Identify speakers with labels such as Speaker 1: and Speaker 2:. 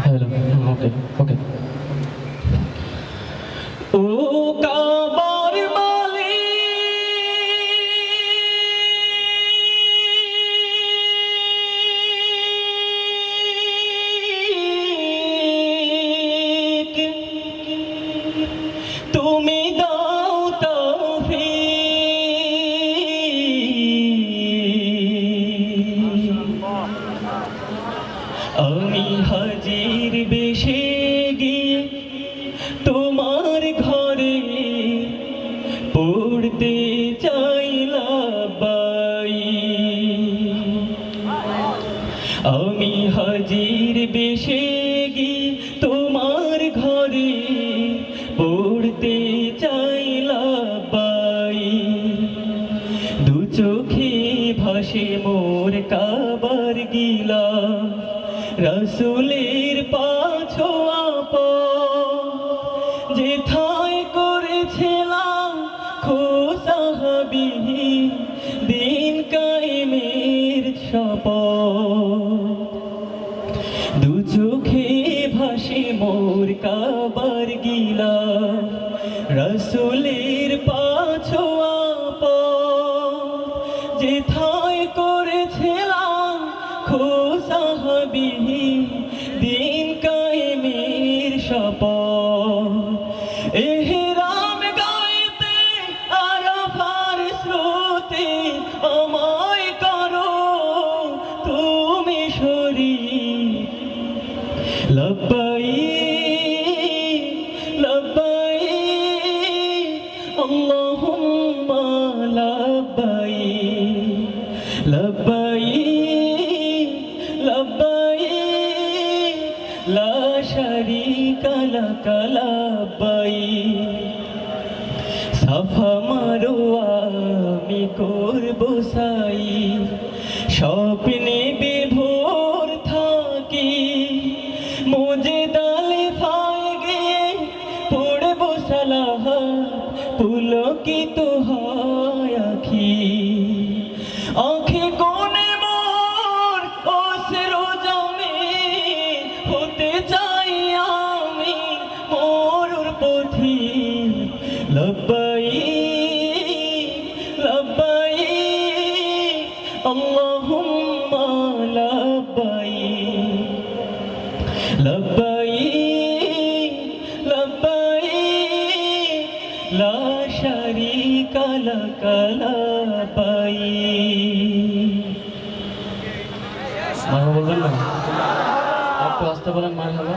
Speaker 1: Hello, ওকে ওকে। ও কাবার মালিক, তুমি দাও তৌফিক। আমি হাজির বেশে গিয়ে তোমার ঘরে পড়তে চাই লাব্বাই। আমি হাজির বেশে গিয়ে তোমার ঘরে পড়তে চাই লাব্বাই। দু চোখে ভাসে মোর কাবার গিলা, রাসূলের পাছোয়া পা, যেথায় করেছিলাম খো সাহাবী দিন কায়েমের শপথ। দু চোখে ভাসে মোর কাবার গিলা, রাসূলের পাছোয়া পা, যেথায় করেছিলাম খো সাহাবী দিন কায়েমের শপথ। ইহরাম গাইতে আরাফার স্রোতে আমায় করো তুমি শরীক। লব্বাইক লব্বাইক আল্লাহুম্মা লব্বাইক, লব্বাইক লব্বাইক লা শারীকা লাক লব্বাইক। সাফা মারওয়া আমি করব সাই, স্বপ্নে বিভোর থাকি, মুজদালে ফায় গিয়ে পড়ব সালাহাত, পুলকিত হয় আখি। আঁখে কোণে মোর অশ্রু জমে, হতে চাই আমি মরুর পথিক। লব্বাইক লব্বাইক আল্লাহুম্মা লব্বাইক, লব্বাইক লব্বাইক লা শারীকা লাক লব্বাইক। মারহাবা বলবেন না? একটু আস্তে বলেন মারহাবা।